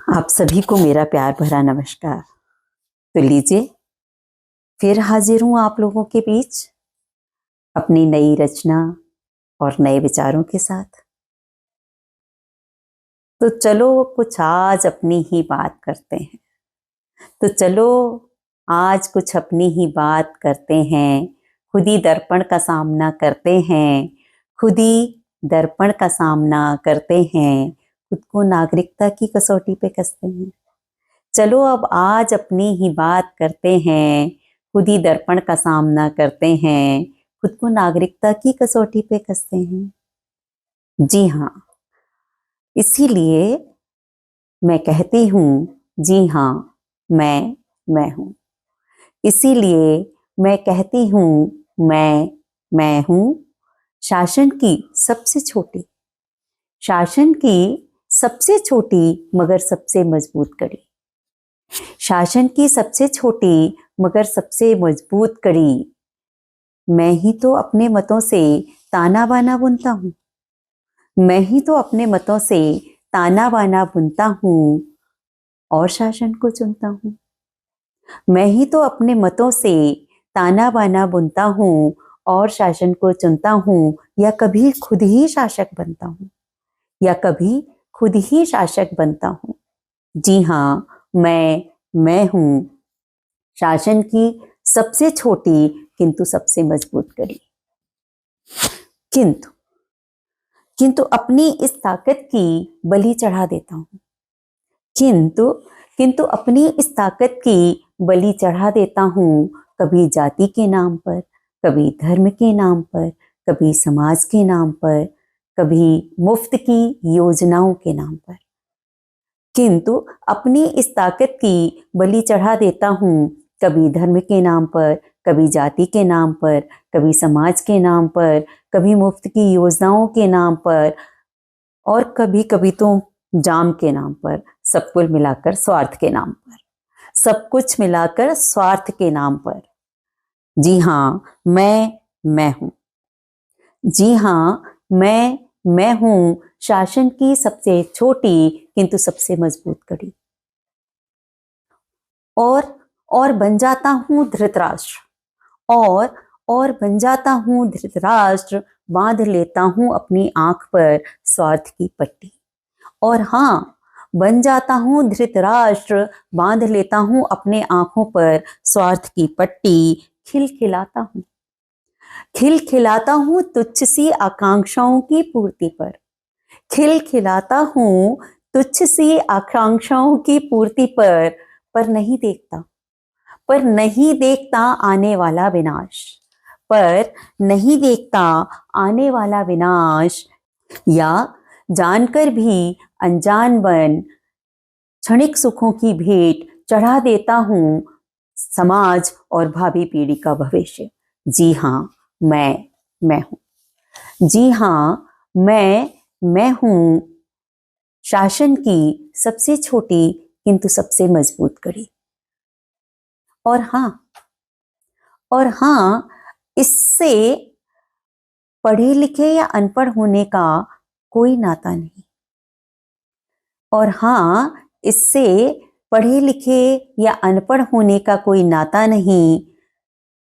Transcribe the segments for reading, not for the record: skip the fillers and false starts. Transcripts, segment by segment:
आप सभी को मेरा प्यार भरा नमस्कार। तो लीजिए, फिर हाजिर हूं आप लोगों के बीच अपनी नई रचना और नए विचारों के साथ। तो चलो कुछ आज अपनी ही बात करते हैं। तो चलो आज कुछ अपनी ही बात करते हैं। खुद ही दर्पण का सामना करते हैं। खुद ही दर्पण का सामना करते हैं। खुद को नागरिकता की कसौटी पे कसते हैं। चलो अब आज अपनी ही बात करते हैं। खुद ही दर्पण का सामना करते हैं। खुद को नागरिकता की कसौटी पे कसते हैं। जी हाँ, इसीलिए मैं कहती हूँ, जी हाँ, मैं हूँ। इसीलिए मैं कहती हूँ, मैं हूँ शासन की सबसे छोटी, शासन की सबसे छोटी मगर सबसे मजबूत कड़ी। शासन की सबसे छोटी मगर सबसे मजबूत कड़ी। मैं ही तो अपने मतों से ताना बाना बुनता हूँ। मैं ही तो अपने मतों से ताना बाना बुनता हूँ और शासन को चुनता हूँ। मैं ही तो अपने मतों से ताना बाना बुनता हूँ और शासन को चुनता हूँ, या कभी खुद ही शासक बनता हूँ, या कभी खुद ही शासक बनता हूँ। जी हाँ, मैं हूँ शासन की सबसे छोटी किंतु सबसे मजबूत कड़ी। किंतु किंतु अपनी इस ताकत की बलि चढ़ा देता हूँ। किंतु किंतु अपनी इस ताकत की बलि चढ़ा देता हूँ, कभी जाति के नाम पर, कभी धर्म के नाम पर, कभी समाज के नाम पर, कभी मुफ्त की योजनाओं के नाम पर। किंतु अपनी इस ताकत की बलि चढ़ा देता हूँ, कभी धर्म के नाम पर, कभी जाति के नाम पर, कभी समाज के नाम पर, कभी मुफ्त की योजनाओं के नाम पर, और कभी कभी तो जाम के नाम पर, सब कुछ मिलाकर स्वार्थ के नाम पर, सब कुछ मिलाकर स्वार्थ के नाम पर। जी हाँ, मैं हूँ। जी हाँ, मैं हूँ शासन की सबसे छोटी किंतु सबसे मजबूत कड़ी। और बन जाता हूँ धृतराष्ट्र, और बन जाता हूँ धृतराष्ट्र, बांध लेता हूँ अपनी आंख पर स्वार्थ की पट्टी। और हाँ, बन जाता हूँ धृतराष्ट्र, बांध लेता हूँ अपने आंखों पर स्वार्थ की पट्टी। खिलखिलाता हूँ, खिलखिलाता हूँ तुच्छ सी आकांक्षाओं की पूर्ति पर। खिलखिलाता हूँ तुच्छ सी आकांक्षाओं की पूर्ति पर नहीं देखता, पर नहीं देखता आने वाला विनाश, पर नहीं देखता आने वाला विनाश। या जानकर भी अनजान बन क्षणिक सुखों की भेंट चढ़ा देता हूँ समाज और भावी पीढ़ी का भविष्य। जी हाँ, मैं हूँ। जी हाँ, मैं हूँ शासन की सबसे छोटी किंतु सबसे मजबूत कड़ी। और हाँ, इससे पढ़े लिखे या अनपढ़ होने का कोई नाता नहीं। और हाँ, इससे पढ़े लिखे या अनपढ़ होने का कोई नाता नहीं।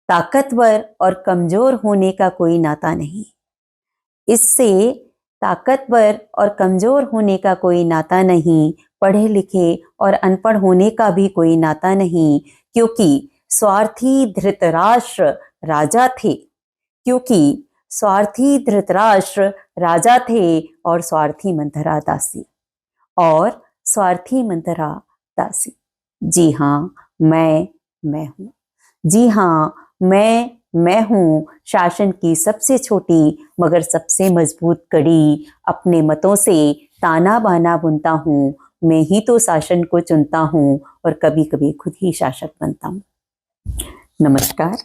ताकतवर और कमजोर होने का कोई नाता नहीं। इससे ताकतवर और कमजोर होने का कोई नाता नहीं। पढ़े लिखे और अनपढ़ होने का भी कोई नाता नहीं, क्योंकि स्वार्थी धृतराष्ट्र राजा थे। क्योंकि स्वार्थी धृतराष्ट्र राजा थे और स्वार्थी मंथरा दासी, और स्वार्थी मंथरा दासी। जी हाँ, मैं हूँ। जी हाँ, मैं हूँ शासन की सबसे छोटी मगर सबसे मजबूत कड़ी। अपने मतों से ताना बाना बुनता हूँ। मैं ही तो शासन को चुनता हूँ और कभी कभी खुद ही शासक बनता हूँ। नमस्कार।